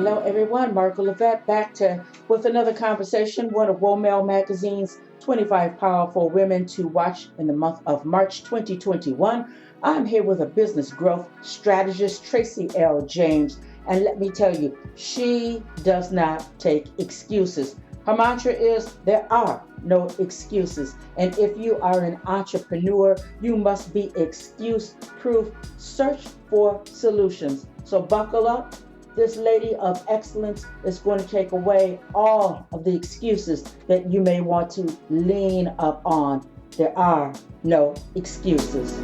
Hello, everyone. Marco Levette back to with another conversation. One of Womel Magazine's 25 powerful women to watch in the month of March 2021. I'm here with a business growth strategist, Tracy L. James, and let me tell you, she does not take excuses. Her mantra is there are no excuses. And if you are an entrepreneur, you must be excuse proof. Search for solutions. So buckle up. This lady of excellence is going to take away all of the excuses that you may want to lean up on. There are no excuses.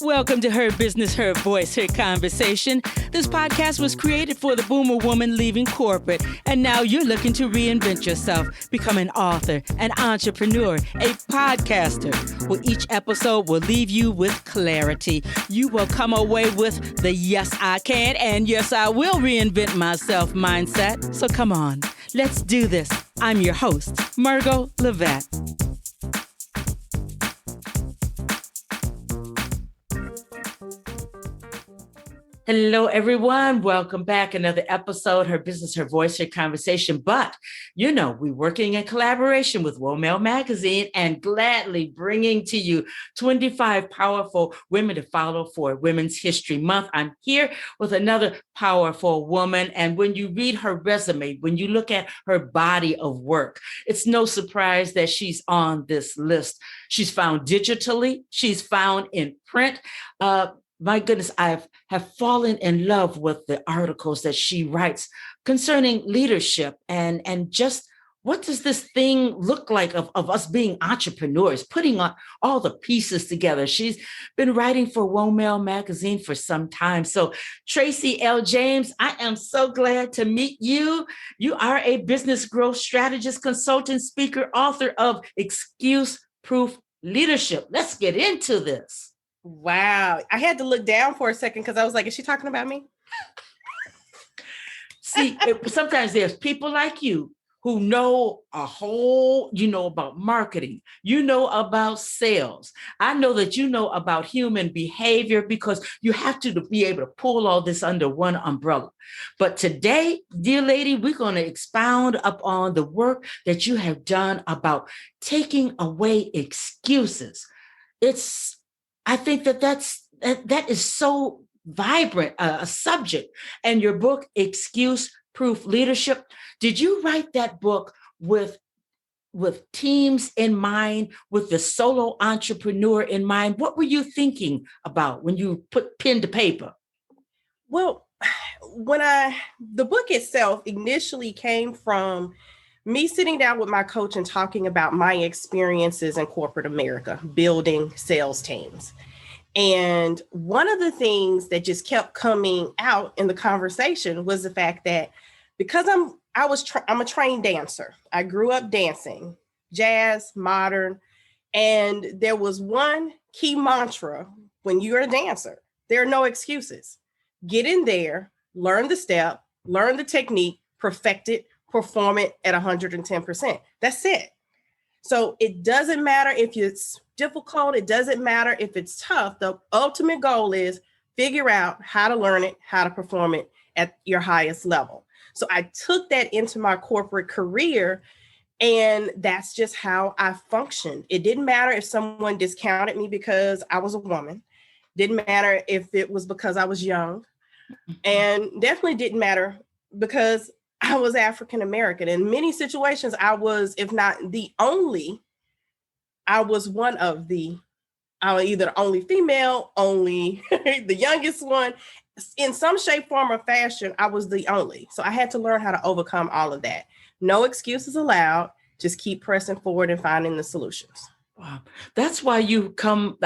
Welcome to Her Business, Her Voice, Her Conversation. This podcast was created for the boomer woman leaving corporate, and now you're looking to reinvent yourself, become an author, an entrepreneur, a podcaster. Well, each episode will leave you with clarity. You will come away with the yes, I can and yes, I will reinvent myself mindset. So come on, let's do this. I'm your host, Margot Levette. Hello, everyone. Welcome back. Another episode, Her Business, Her Voice, Her Conversation. But, we're working in collaboration with Womel Magazine and gladly bringing to you 25 powerful women to follow for Women's History Month. I'm here with another powerful woman. And when you read her resume, when you look at her body of work, it's no surprise that she's on this list. She's found digitally. She's found in print. My goodness, I have fallen in love with the articles that she writes concerning leadership and just what does this thing look like of us being entrepreneurs, putting on all the pieces together. She's been writing for Womel Magazine for some time. So Traci L. James, I am so glad to meet you. You are a business growth strategist, consultant, speaker, author of Excuse Proof Leadership. Let's get into this. Wow. I had to look down for a second because I was like, is she talking about me? See, sometimes there's people like you who know about marketing, about sales. I know that you know about human behavior because you have to be able to pull all this under one umbrella. But today, dear lady, we're going to expound upon the work that you have done about taking away excuses. I think that is so vibrant a subject. And your book, Excuse Proof Leadership, did you write that book with teams in mind, with the solo entrepreneur in mind? What were you thinking about when you put pen to paper? Well, the book itself initially came from me sitting down with my coach and talking about my experiences in corporate America, building sales teams. And one of the things that just kept coming out in the conversation was the fact that because I'm a trained dancer. I grew up dancing, jazz, modern, and there was one key mantra when you're a dancer. There are no excuses. Get in there, learn the step, learn the technique, perfect it, perform it at 110%. That's it. So it doesn't matter if it's difficult. It doesn't matter if it's tough. The ultimate goal is figure out how to learn it, how to perform it at your highest level. So I took that into my corporate career, and that's just how I functioned. It didn't matter if someone discounted me because I was a woman. Didn't matter if it was because I was young, and definitely didn't matter because I was African American. In many situations, I was, if not the only, I was one of I was either the only female, only the youngest one. In some shape, form, or fashion, I was the only. So I had to learn how to overcome all of that. No excuses allowed. Just keep pressing forward and finding the solutions. Wow. That's why you come,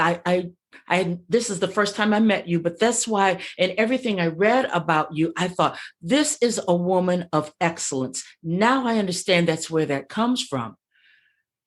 this is the first time I met you, but that's why in everything I read about you, I thought, this is a woman of excellence. Now I understand that's where that comes from.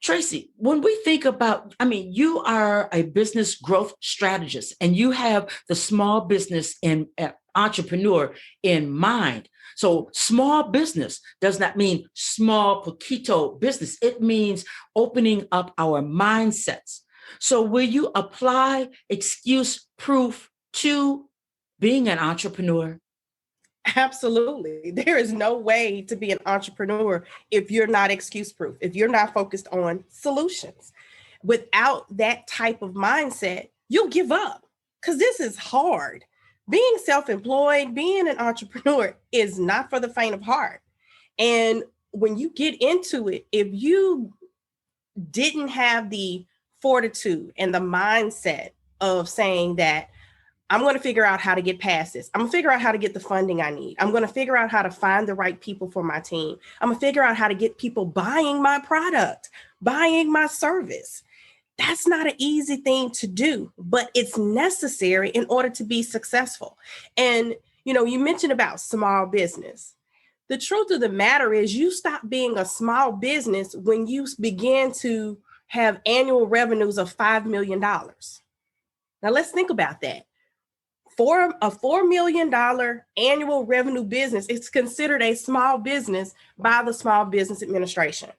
Traci, when we think about, I mean, you are a business growth strategist and you have the small business and entrepreneur in mind. So small business does not mean small poquito business. It means opening up our mindsets. So will you apply excuse proof to being an entrepreneur? Absolutely. There is no way to be an entrepreneur if you're not excuse proof, if you're not focused on solutions. Without that type of mindset, you'll give up because this is hard. Being self employed, being an entrepreneur is not for the faint of heart. And when you get into it, if you didn't have the fortitude and the mindset of saying that, I'm going to figure out how to get past this. I'm going to figure out how to get the funding I need. I'm going to figure out how to find the right people for my team. I'm going to figure out how to get people buying my product, buying my service. That's not an easy thing to do, but it's necessary in order to be successful. And, you mentioned about small business. The truth of the matter is you stop being a small business when you begin to have annual revenues of $5 million. Now let's think about that. For a $4 million annual revenue business, it's considered a small business by the Small Business Administration.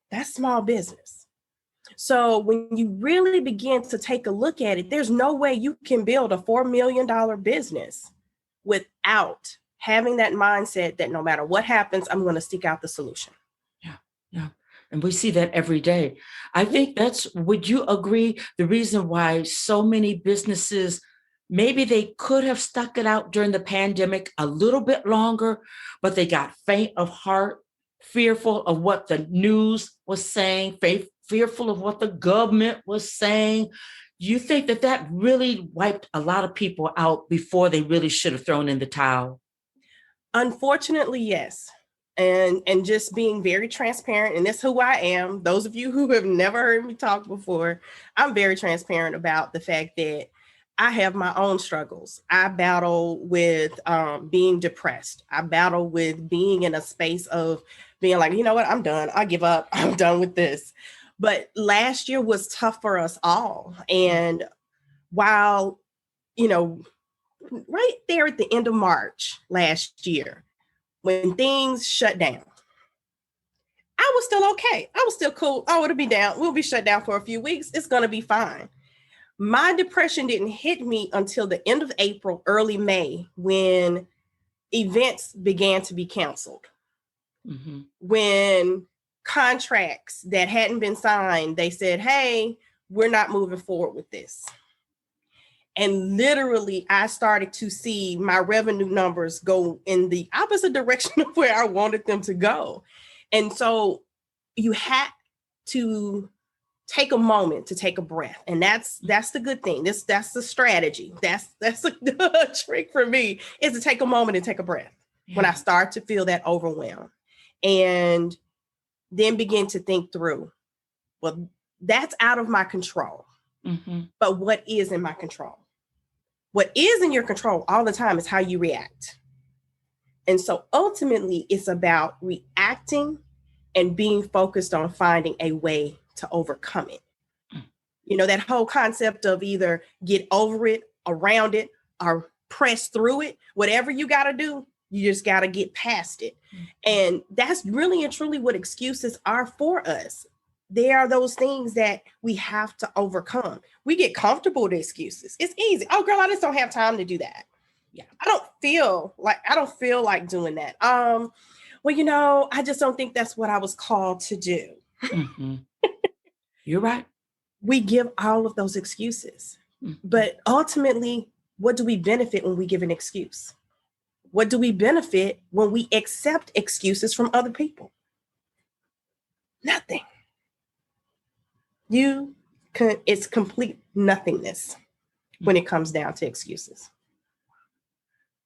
That's small business. So when you really begin to take a look at it, there's no way you can build a $4 million business without having that mindset that no matter what happens, I'm going to seek out the solution. Yeah. And we see that every day. I think would you agree, the reason why so many businesses, maybe they could have stuck it out during the pandemic a little bit longer, but they got faint of heart, fearful of what the news was saying, fearful of what the government was saying. You think that really wiped a lot of people out before they really should have thrown in the towel? Unfortunately, yes. And just being very transparent, and that's who I am. Those of you who have never heard me talk before, I'm very transparent about the fact that I have my own struggles. I battle with being depressed. I battle with being in a space of being like, you know what, I'm done. I give up. I'm done with this. But last year was tough for us all. And while, right there at the end of March last year, when things shut down, I was still okay. I was still cool. Oh, it'll be down. We'll be shut down for a few weeks. It's going to be fine. My depression didn't hit me until the end of April, early May, when events began to be canceled. Mm-hmm. When contracts that hadn't been signed, they said, hey, we're not moving forward with this. And literally, I started to see my revenue numbers go in the opposite direction of where I wanted them to go. And so you had to take a moment to take a breath. And that's the good thing. That's the strategy. That's a trick for me, is to take a moment and take a breath when I start to feel that overwhelm. And then begin to think through, well, that's out of my control. Mm-hmm. But what is in my control? What is in your control all the time is how you react. And so ultimately, it's about reacting and being focused on finding a way to overcome it. That whole concept of either get over it, around it, or press through it. Whatever you got to do, you just got to get past it. Mm-hmm. And that's really and truly what excuses are for us. They are those things that we have to overcome. We get comfortable with excuses. It's easy. Oh, girl, I just don't have time to do that. Yeah, I don't feel like doing that. I just don't think that's what I was called to do. Mm-hmm. You're right. We give all of those excuses, but ultimately, what do we benefit when we give an excuse? What do we benefit when we accept excuses from other people? Nothing. It's complete nothingness when it comes down to excuses.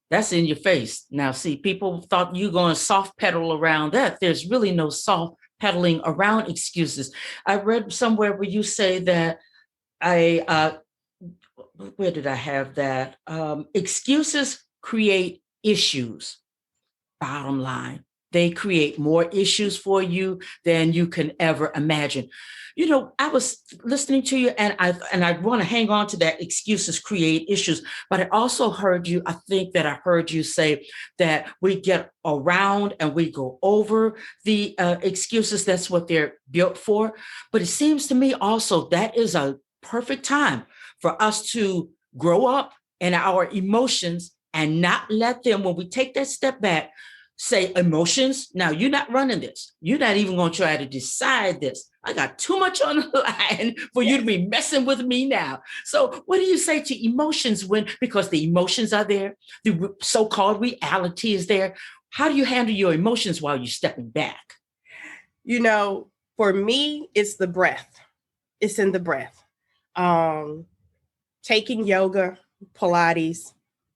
That's in your face. Now, see, people thought you going to soft pedal around that. There's really no soft pedaling around excuses. I read somewhere where you say that where did I have that? Excuses create issues. Bottom line, they create more issues for you than you can ever imagine. You know, I was listening to you, and I want to hang on to that excuses create issues, but I also heard you, I think that I heard you say that we get around and we go over the excuses. That's what they're built for. But it seems to me also that is a perfect time for us to grow up in our emotions and not let them, when we take that step back, say, emotions, now you're not running this. You're not even going to try to decide this. I got too much on the line for you to be messing with me now. So what do you say to emotions when, because the emotions are there, the so-called reality is there. How do you handle your emotions while you're stepping back? You know, for me, it's the breath. It's in the breath. Taking yoga, Pilates,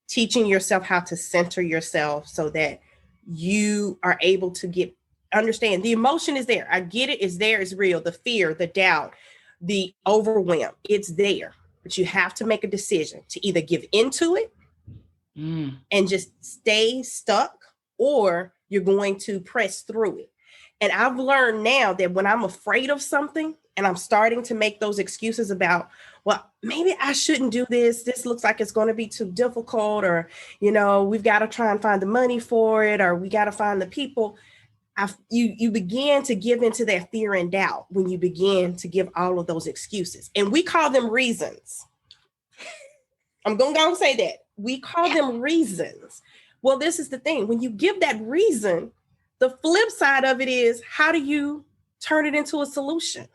teaching yourself how to center yourself so that you are able to understand the emotion is there. I get it. It's there. It's real. The fear, the doubt, the overwhelm, it's there. But you have to make a decision to either give into it and just stay stuck, or you're going to press through it. And I've learned now that when I'm afraid of something and I'm starting to make those excuses about, well, maybe I shouldn't do this. This looks like it's going to be too difficult, or, you know, we've got to try and find the money for it, or we got to find the people. You begin to give into that fear and doubt when you begin to give all of those excuses. And we call them reasons. I'm going to say that. We call them reasons. Well, this is the thing. When you give that reason, the flip side of it is, how do you turn it into a solution?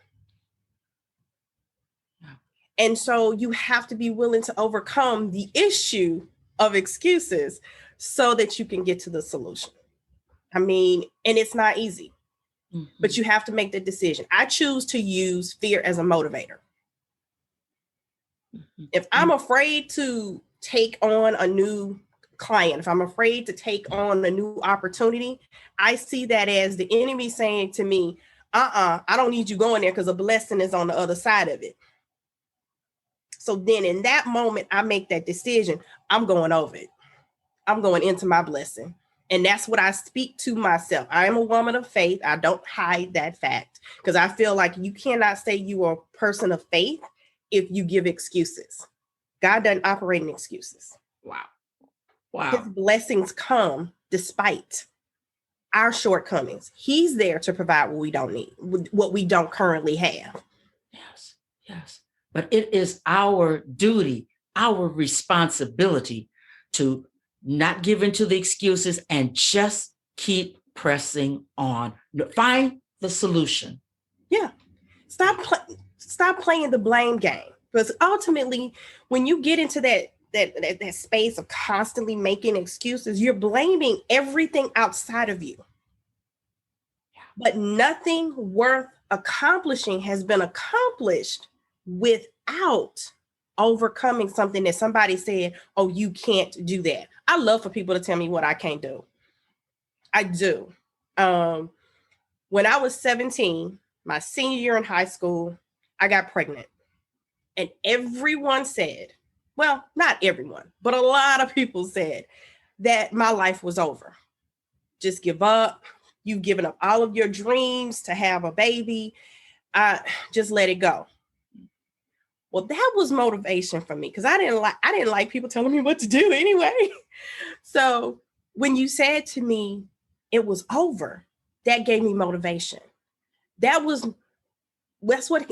And so you have to be willing to overcome the issue of excuses so that you can get to the solution. I mean, and it's not easy, but you have to make the decision. I choose to use fear as a motivator. If I'm afraid to take on a new client, if I'm afraid to take on a new opportunity, I see that as the enemy saying to me, I don't need you going there because a blessing is on the other side of it. So then in that moment, I make that decision. I'm going over it. I'm going into my blessing. And that's what I speak to myself. I am a woman of faith. I don't hide that fact, because I feel like you cannot say you are a person of faith if you give excuses. God doesn't operate in excuses. Wow. His blessings come despite our shortcomings. He's there to provide what we don't need, what we don't currently have. Yes. But it is our duty, our responsibility to not give in to the excuses and just keep pressing on. Find the solution. Yeah. Stop playing the blame game. Because ultimately, when you get into that space of constantly making excuses, you're blaming everything outside of you. But nothing worth accomplishing has been accomplished without overcoming something that somebody said, oh, you can't do that. I love for people to tell me what I can't do. I do. When I was 17, my senior year in high school, I got pregnant. And everyone said, well, not everyone, but a lot of people said that my life was over. Just give up. You've given up all of your dreams to have a baby. Just let it go. Well, that was motivation for me, because I didn't like people telling me what to do anyway. So when you said to me it was over, that gave me motivation. That's what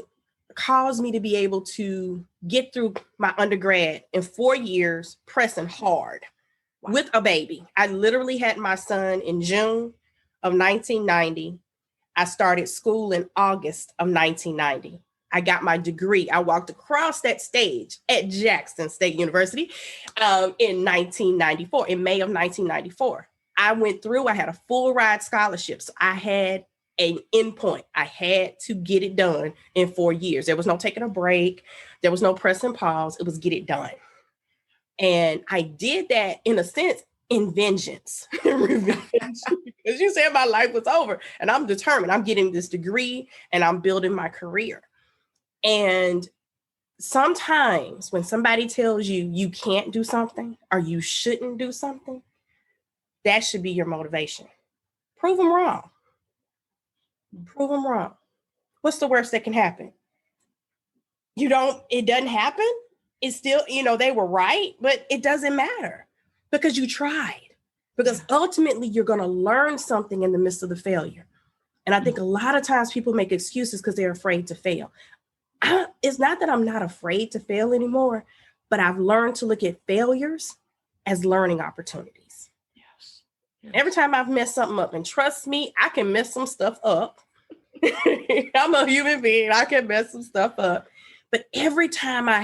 caused me to be able to get through my undergrad in 4 years, pressing hard with a baby. I literally had my son in June of 1990. I started school in August of 1990. I got my degree. I walked across that stage at Jackson State University in 1994, in May of 1994. I went through, I had a full ride scholarship. So I had an endpoint. I had to get it done in 4 years. There was no taking a break. There was no press and pause. It was get it done. And I did that, in a sense, in vengeance. Because you said my life was over, and I'm determined. I'm getting this degree and I'm building my career. And sometimes when somebody tells you you can't do something or you shouldn't do something, that should be your motivation. Prove them wrong. Prove them wrong. What's the worst that can happen? It doesn't happen. It's still, they were right, but it doesn't matter because you tried. Because ultimately you're going to learn something in the midst of the failure. And I think a lot of times people make excuses because they're afraid to fail. It's not that I'm not afraid to fail anymore, but I've learned to look at failures as learning opportunities. Yes. Every time I've messed something up, and trust me, I can mess some stuff up. I'm a human being. I can mess some stuff up. But every time I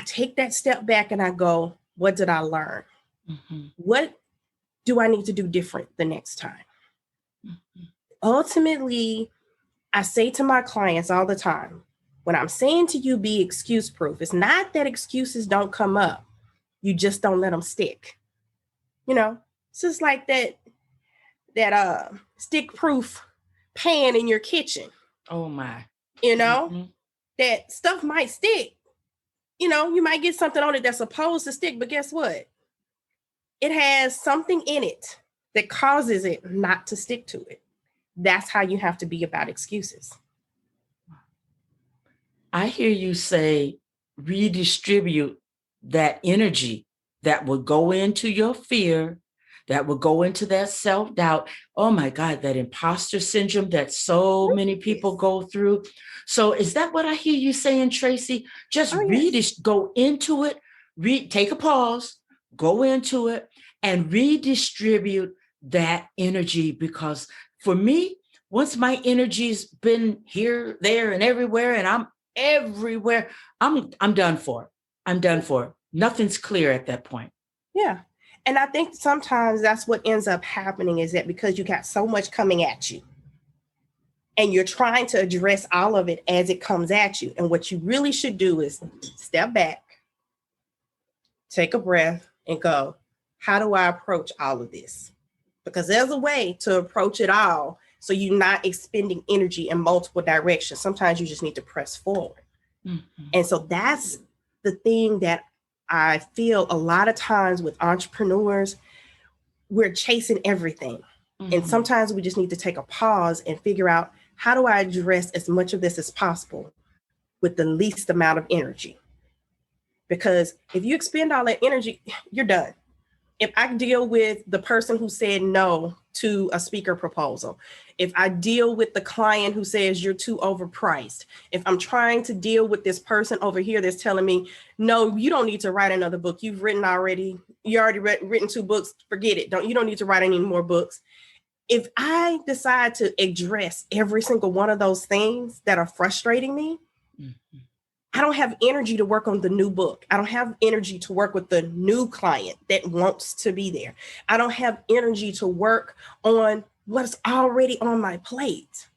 take that step back and I go, what did I learn? Mm-hmm. What do I need to do different the next time? Mm-hmm. Ultimately, I say to my clients all the time, when I'm saying to you, be excuse proof, it's not that excuses don't come up. You just don't let them stick. It's just like that stick proof pan in your kitchen. Oh my. Mm-hmm. That stuff might stick. You might get something on it that's supposed to stick, but guess what? It has something in it that causes it not to stick to it. That's how you have to be about excuses. I hear you say redistribute that energy that will go into your fear, that will go into that self-doubt. Oh my God, that imposter syndrome that so many people go through. So is that what I hear you saying, Traci? Just go into it, take a pause, go into it and redistribute that energy. Because for me, once my energy's been here, there, and everywhere, and I'm everywhere, I'm done for. I'm done for. Nothing's clear at that point. Yeah. And I think sometimes that's what ends up happening is that because you got so much coming at you and you're trying to address all of it as it comes at you. And what you really should do is step back, take a breath and go, how do I approach all of this? Because there's a way to approach it all so you're not expending energy in multiple directions. Sometimes you just need to press forward. Mm-hmm. And so that's the thing that I feel a lot of times with entrepreneurs, we're chasing everything. Mm-hmm. And sometimes we just need to take a pause and figure out, how do I address as much of this as possible with the least amount of energy? Because if you expend all that energy, you're done. If I deal with the person who said no to a speaker proposal, if I deal with the client who says you're too overpriced, if I'm trying to deal with this person over here that's telling me, no, you don't need to write another book. You've written already. You already written 2 books. Forget it. You don't need to write any more books. If I decide to address every single one of those things that are frustrating me, mm-hmm. I don't have energy to work on the new book. I don't have energy to work with the new client that wants to be there. I don't have energy to work on what's already on my plate.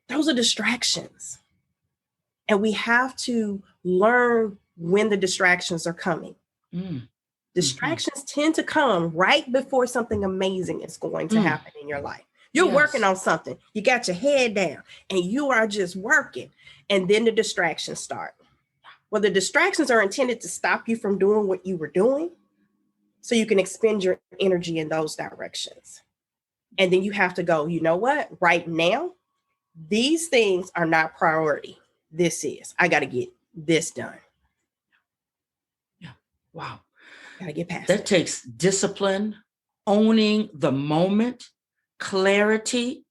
Those are distractions. And we have to learn when the distractions are coming. Distractions tend to come right before something amazing is going to happen in your life. You're working on something. You got your head down and you are just working. And then the distractions start. Well, the distractions are intended to stop you from doing what you were doing so you can expend your energy in those directions. And then you have to go, you know what? Right now, these things are not priority. This is. I got to get this done. Yeah. Wow. Got to get past that. That takes discipline, owning the moment, clarity,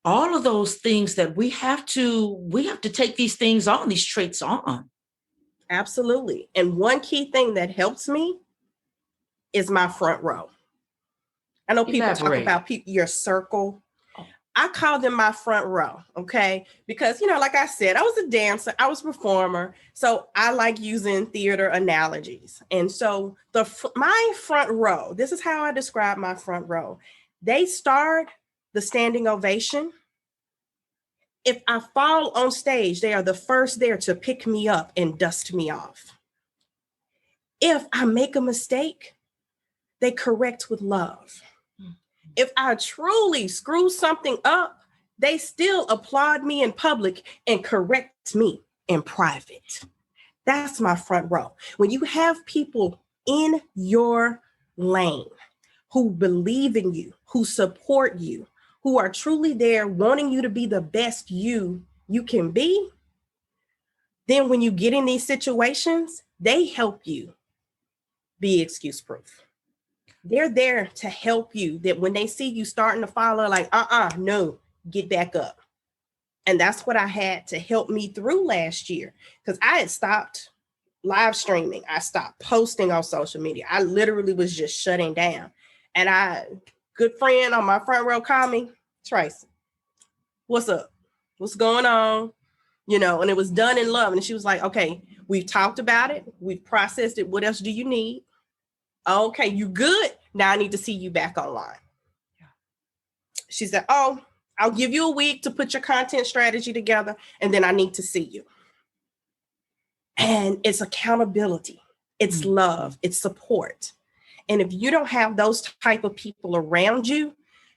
all of those things that we have to take these things on, these traits on. Absolutely. And one key thing that helps me is my front row. I know people talk about your circle. I call them my front row. Okay. Because, like I said, I was a dancer, I was a performer. So I like using theater analogies. And so my front row, this is how I describe my front row. They start the standing ovation. If I fall on stage, they are the first there to pick me up and dust me off. If I make a mistake, they correct with love. If I truly screw something up, they still applaud me in public and correct me in private. That's my front row. When you have people in your lane who believe in you, who support you, who are truly there wanting you to be the best you can be, then when you get in these situations, they help you be excuse proof. They're there to help you, that when they see you starting to follow, like, no, get back up. And that's what I had to help me through last year, because I had stopped live streaming. I stopped posting on social media. I literally was just shutting down. And good friend on my front row called me, Traci, what's up? What's going on? And it was done in love. And she was like, okay, we've talked about it. We've processed it. What else do you need? Okay, you good. Now I need to see you back online. Yeah. She said, oh, I'll give you a week to put your content strategy together, and then I need to see you. And it's accountability. It's love. It's support. And if you don't have those type of people around you,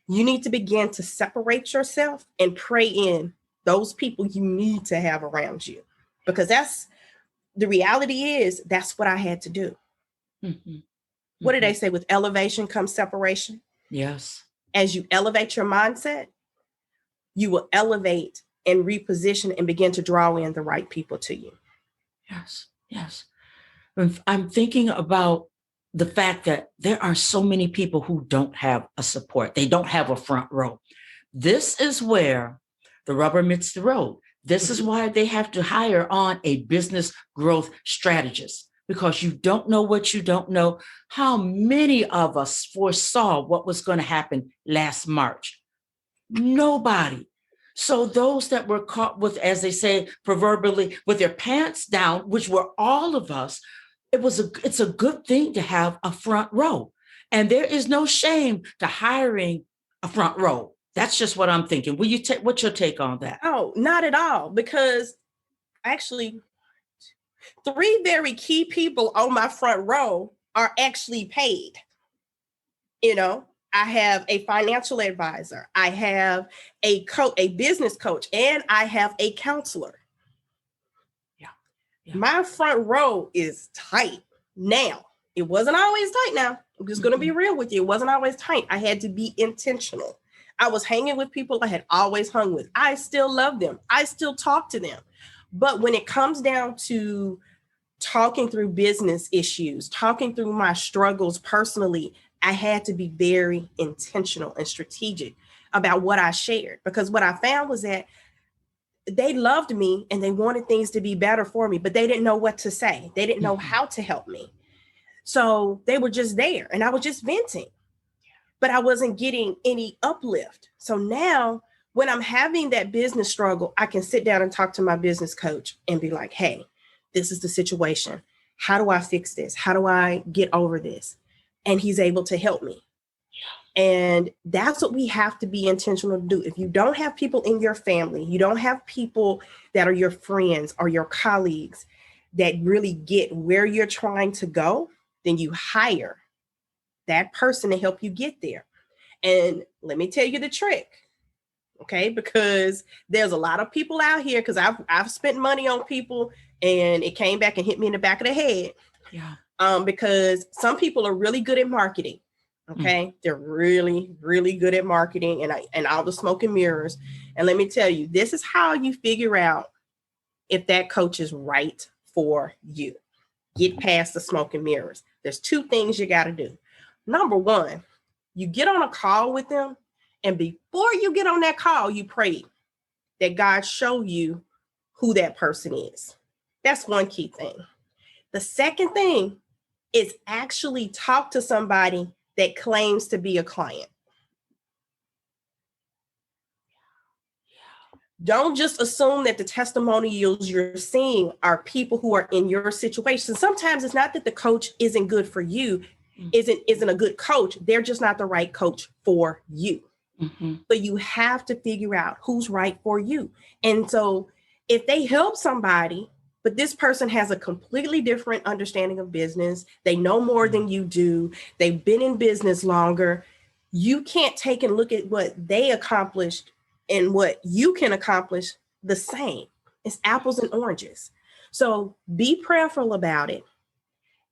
you need to begin to separate yourself and pray in those people you need to have around you, because that's the reality is that's what I had to do. Mm-hmm. What did they say? With elevation comes separation. Yes. As you elevate your mindset, you will elevate and reposition and begin to draw in the right people to you. Yes. Yes. I'm thinking about the fact that there are so many people who don't have a support. They don't have a front row. This is where the rubber meets the road. This is why they have to hire on a business growth strategist, because you don't know what you don't know. How many of us foresaw what was going to happen last March? Nobody. So those that were caught with, as they say, proverbially, with their pants down, which were all of us, it's a good thing to have a front row. And there is no shame to hiring a front row. That's just what I'm thinking. What's your take on that? Oh, not at all. Because actually, 3 very key people on my front row are actually paid. I have a financial advisor, I have a business coach, and I have a counselor. Yeah. My front row is tight now. It wasn't always tight now. I'm just going to be real with you. It wasn't always tight. I had to be intentional. I was hanging with people I had always hung with. I still love them. I still talk to them. But when it comes down to talking through business issues, talking through my struggles personally, I had to be very intentional and strategic about what I shared, because what I found was that they loved me and they wanted things to be better for me, but they didn't know what to say. They didn't know how to help me. So they were just there and I was just venting, but I wasn't getting any uplift. So now when I'm having that business struggle, I can sit down and talk to my business coach and be like, hey, this is the situation. How do I fix this? How do I get over this? And he's able to help me. And that's what we have to be intentional to do. If you don't have people in your family, you don't have people that are your friends or your colleagues that really get where you're trying to go, then you hire that person to help you get there. And let me tell you the trick. Okay, because there's a lot of people out here, because I've spent money on people and it came back and hit me in the back of the head. Yeah. Because some people are really good at marketing. Okay. They're really, really good at marketing and all the smoke and mirrors. And let me tell you, this is how you figure out if that coach is right for you. Get past the smoke and mirrors. There's 2 things you got to do. Number 1, you get on a call with them, and before you get on that call, you pray that God show you who that person is. That's one key thing. The second thing is actually talk to somebody that claims to be a client. Don't just assume that the testimonials you're seeing are people who are in your situation. Sometimes it's not that the coach isn't good for you, isn't a good coach. They're just not the right coach for you. Mm-hmm. So you have to figure out who's right for you. And so if they help somebody, but this person has a completely different understanding of business, they know more than you do, they've been in business longer, you can't take and look at what they accomplished and what you can accomplish the same. It's apples and oranges. So be prayerful about it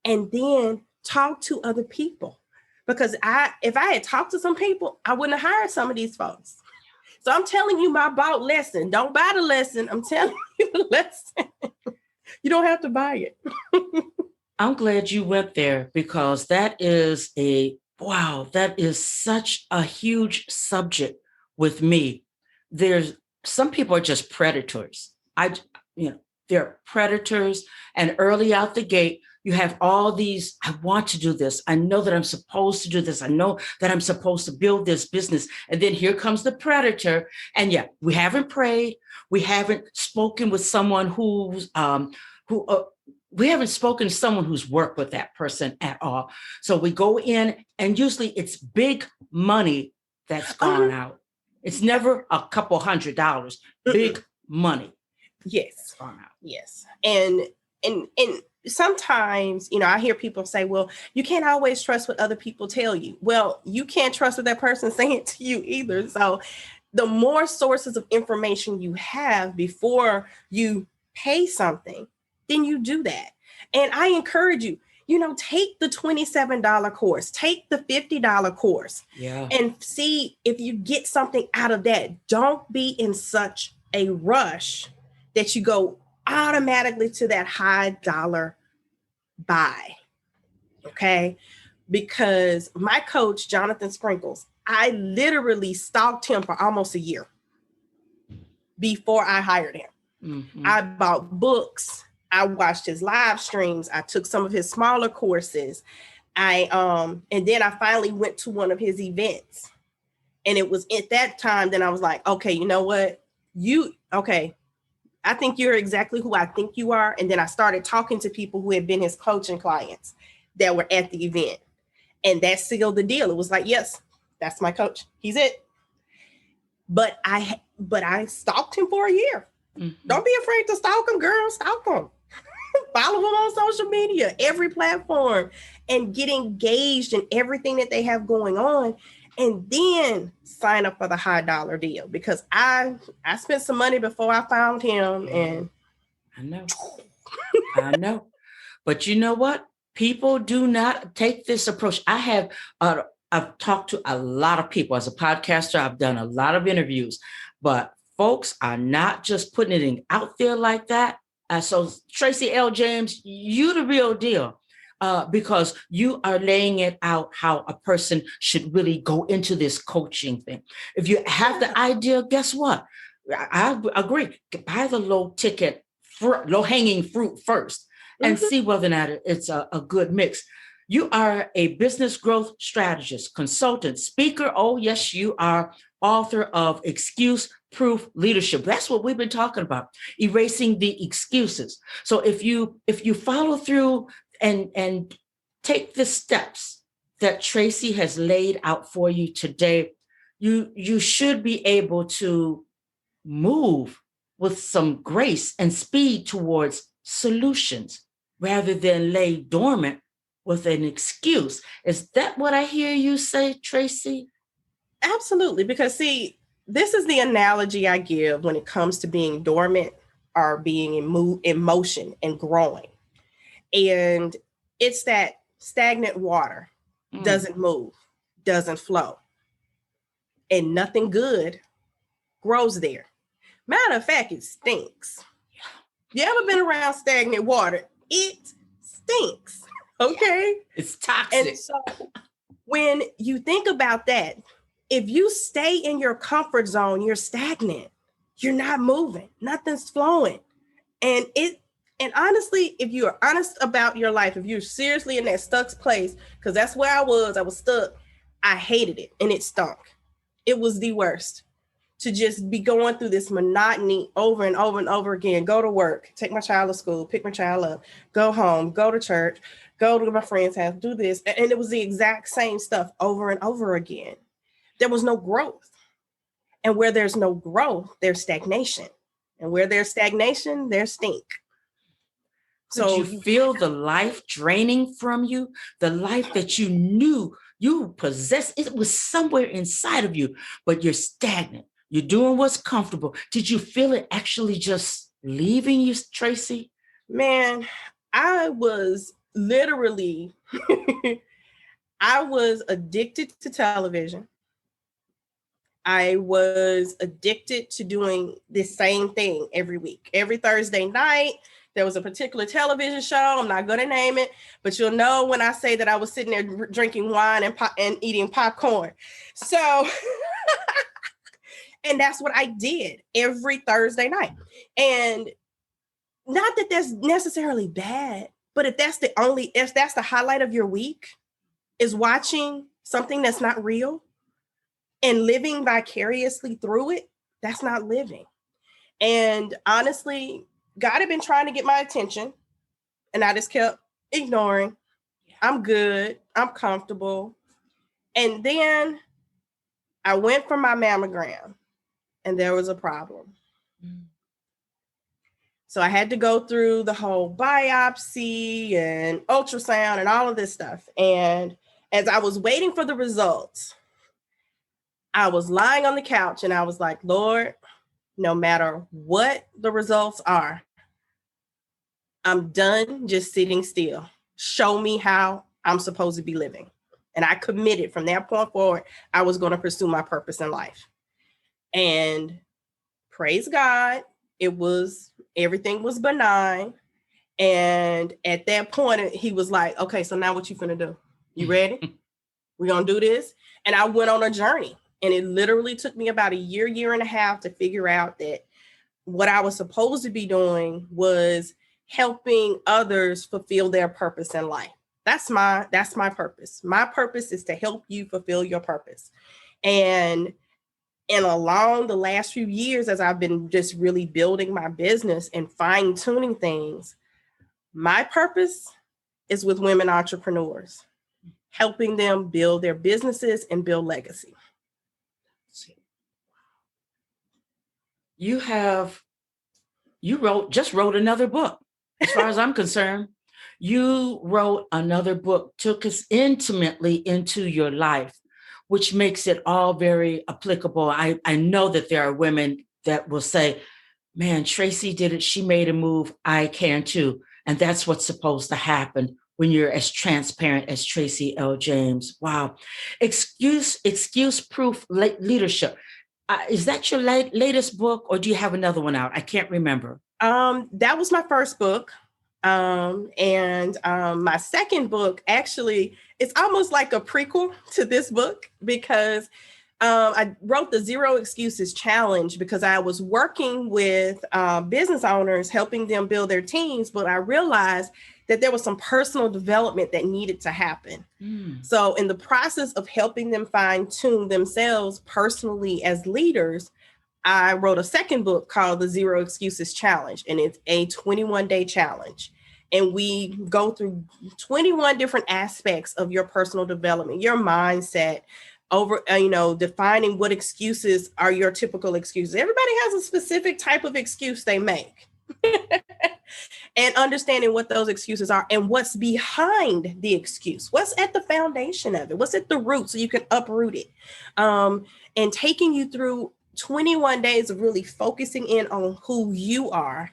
and then talk to other people, Because if I had talked to some people, I wouldn't have hired some of these folks. So I'm telling you my bought lesson. Don't buy the lesson. I'm telling you the lesson. You don't have to buy it. I'm glad you went there, because that is that is such a huge subject with me. There's some people are just predators. They're predators, and early out the gate, you have all these, I want to do this. I know that I'm supposed to do this. I know that I'm supposed to build this business. And then here comes the predator. And yeah, we haven't prayed. We haven't spoken with someone we haven't spoken to someone who's worked with that person at all. So we go in, and usually it's big money that's gone out. It's never a couple $100, big money. Yes. Yes. And sometimes, I hear people say, well, you can't always trust what other people tell you. Well, you can't trust what that person's saying to you either. So the more sources of information you have before you pay something, then you do that. And I encourage you, take the $27 course, take the $50 course, and see if you get something out of that. Don't be in such a rush that you go automatically to that high dollar buy. Okay. Because my coach, Jonathan Sprinkles, I literally stalked him for almost a year before I hired him. Mm-hmm. I bought books. I watched his live streams. I took some of his smaller courses. And then I finally went to one of his events. And it was at that time, then I was like, okay, you know what? I think you're exactly who I think you are. And then I started talking to people who had been his coaching clients that were at the event. And that sealed the deal. It was like, yes, that's my coach. He's it. But I stalked him for a year. Mm-hmm. Don't be afraid to stalk him, girl. Stalk him. Follow him on social media, every platform, and get engaged in everything that they have going on. And then sign up for the high dollar deal, because I spent some money before I found him. And I know. But you know what? People do not take this approach. I've talked to a lot of people as a podcaster. I've done a lot of interviews, but folks are not just putting it out there like that. So Traci L. James, you the real deal. Because you are laying it out how a person should really go into this coaching thing. If you have the idea, guess what? I agree. Buy the low hanging fruit first, and see whether or not it's a good mix. You are a business growth strategist, consultant, speaker. Oh, yes, you are author of Excuse-Proof Leadership. That's what we've been talking about, erasing the excuses. So if you follow through and take the steps that Traci has laid out for you today, you should be able to move with some grace and speed towards solutions rather than lay dormant with an excuse. Is that what I hear you say, Traci? Absolutely. Because see, this is the analogy I give when it comes to being dormant or being in motion and growing. And it's that stagnant water doesn't move, doesn't flow, and nothing good grows there. Matter of fact, it stinks. You ever been around stagnant water? It stinks. Okay. It's toxic. And so when you think about that, if you stay in your comfort zone, you're stagnant. You're not moving. Nothing's flowing. And honestly, if you're honest about your life, if you're seriously in that stuck place, because that's where I was stuck. I hated it and it stunk. It was the worst to just be going through this monotony over and over and over again. Go to work, take my child to school, pick my child up, go home, go to church, go to my friend's house, do this. And it was the exact same stuff over and over again. There was no growth. And where there's no growth, there's stagnation. And where there's stagnation, there's stink. So you feel the life draining from you, the life that you knew you possessed. It was somewhere inside of you, but you're stagnant. You're doing what's comfortable. Did you feel it actually just leaving you, Traci? Man, I was literally, I was addicted to television. I was addicted to doing the same thing every week. Every Thursday night, there was a particular television show. I'm not going to name it, but you'll know when I say that I was sitting there drinking wine and eating popcorn. So, and that's what I did every Thursday night. And not that that's necessarily bad, but if that's the highlight of your week, is watching something that's not real and living vicariously through it, that's not living. And honestly, God had been trying to get my attention, and I just kept ignoring. I'm good. I'm comfortable. And then I went for my mammogram, and there was a problem. So I had to go through the whole biopsy and ultrasound and all of this stuff. And as I was waiting for the results, I was lying on the couch and I was like, Lord, no matter what the results are, I'm done just sitting still. Show me how I'm supposed to be living. And I committed from that point forward, I was going to pursue my purpose in life. And praise God, everything was benign. And at that point, he was like, okay, so now what you finna do? You ready? We're going to do this. And I went on a journey. And it literally took me about a year and a half to figure out that what I was supposed to be doing was helping others fulfill their purpose in life. That's my purpose. My purpose is to help you fulfill your purpose. And along the last few years, as I've been just really building my business and fine tuning things, my purpose is with women entrepreneurs, helping them build their businesses and build legacy. You wrote another book. As far as I'm concerned, you wrote another book, took us intimately into your life, which makes it all very applicable. I know that there are women that will say, man, Traci did it. She made a move. I can too. And that's what's supposed to happen when you're as transparent as Traci L. James. Wow. Excuse proof leadership. Is that your latest book, or do you have another one out? I can't remember. That was my first book. And my second book, actually, it's almost like a prequel to this book, because I wrote the Zero Excuses Challenge because I was working with business owners, helping them build their teams, but I realized that there was some personal development that needed to happen. So in the process of helping them fine-tune themselves personally as leaders, I wrote a second book called the Zero Excuses Challenge, and it's a 21-day challenge. And we go through 21 different aspects of your personal development, your mindset, over, defining what excuses are your typical excuses. Everybody has a specific type of excuse they make. And understanding what those excuses are and what's behind the excuse, what's at the foundation of it, what's at the root, so you can uproot it. And taking you through 21 days of really focusing in on who you are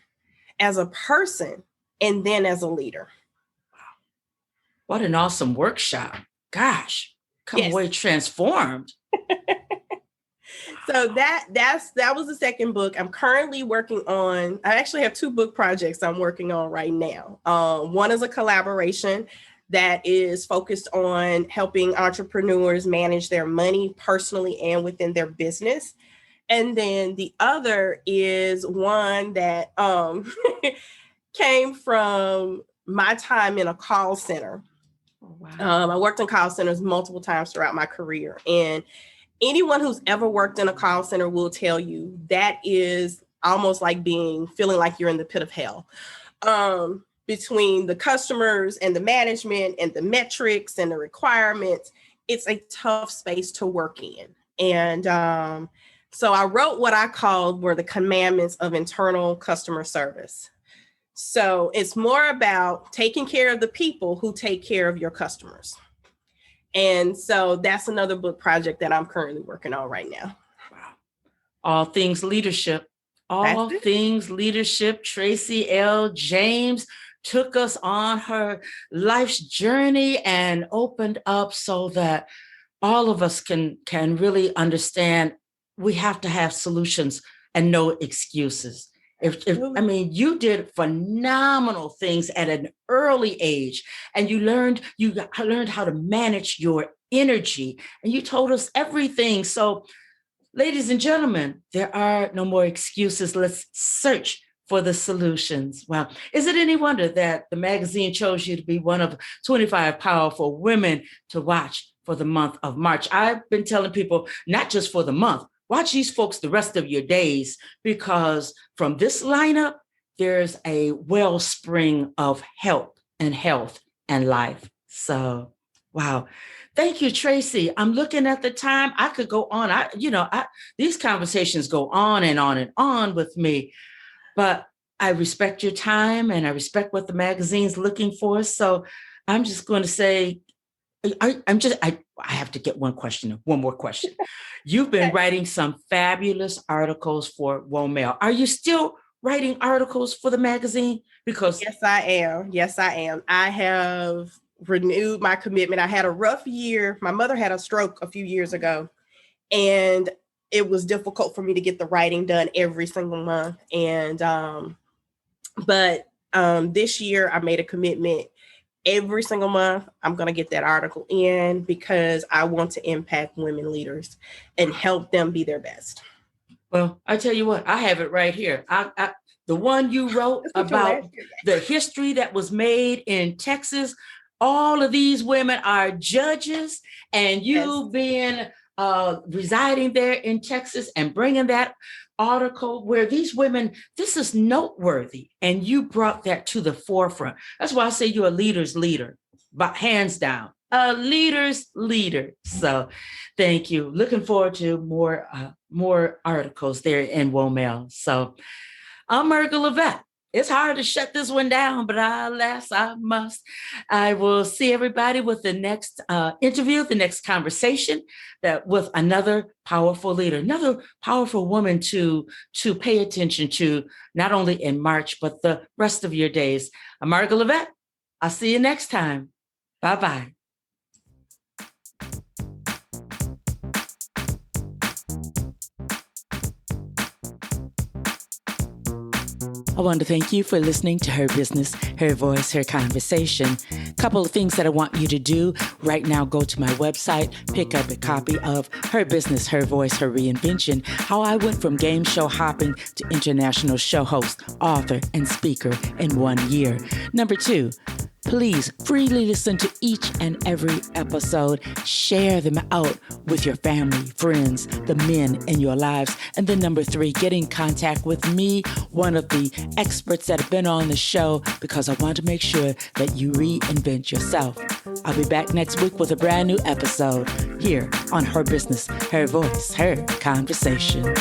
as a person and then as a leader. Wow. What an awesome workshop. Gosh, come away transformed. So that was the second book. I'm currently working on, I actually have two book projects I'm working on right now. One is a collaboration that is focused on helping entrepreneurs manage their money personally and within their business. And then the other is one that came from my time in a call center. Oh, wow. I worked in call centers multiple times throughout my career. And anyone who's ever worked in a call center will tell you that is almost like feeling like you're in the pit of hell. Between the customers and the management and the metrics and the requirements, it's a tough space to work in. And so I wrote what I called were the commandments of internal customer service. So it's more about taking care of the people who take care of your customers. And so that's another book project that I'm currently working on right now. Wow. All things leadership. All things leadership. Traci L. James took us on her life's journey and opened up so that all of us can really understand we have to have solutions and no excuses. You did phenomenal things at an early age, and you learned how to manage your energy, and you told us everything. So, ladies and gentlemen, there are no more excuses. Let's search for the solutions. Well, is it any wonder that the magazine chose you to be one of 25 powerful women to watch for the month of March? I've been telling people, not just for the month, watch these folks the rest of your days, because from this lineup, there's a wellspring of health and life. So, wow. Thank you, Traci. I'm looking at the time. I could go on. These conversations go on and on and on with me, but I respect your time and I respect what the magazine's looking for. So I'm just going to say, I have to get one more question. You've been writing some fabulous articles for WOMEL. Are you still writing articles for the magazine? Because yes, I am. I have renewed my commitment. I had a rough year. My mother had a stroke a few years ago, and it was difficult for me to get the writing done every single month. And but this year I made a commitment. Every single month, I'm going to get that article in because I want to impact women leaders and help them be their best. Well, I tell you what, I have it right here. The one you wrote about the history that was made in Texas. All of these women are judges, and you being residing there in Texas and bringing that article where these women, this is noteworthy, and you brought that to the forefront. That's why I say you're a leader's leader, but hands down, a leader's leader. So thank you. Looking forward to more articles there in WOMEL. So I'm Margaret Levette. It's hard to shut this one down, but alas, I must. I will see everybody with the next interview, the next conversation, that with another powerful leader, another powerful woman to pay attention to, not only in March, but the rest of your days. I'm Margaret Levette. I'll see you next time. Bye-bye. I want to thank you for listening to Her Business, Her Voice, Her Conversation. Couple of things that I want you to do right now. Go to my website, pick up a copy of Her Business, Her Voice, Her Reinvention, how I went from game show hopping to international show host, author, and speaker in 1 year. Number 2, please freely listen to each and every episode. Share them out with your family, friends, the men in your lives. And then number 3, get in contact with me, one of the experts that have been on the show, because I want to make sure that you reinvent yourself. I'll be back next week with a brand new episode here on Her Business, Her Voice, Her Conversation.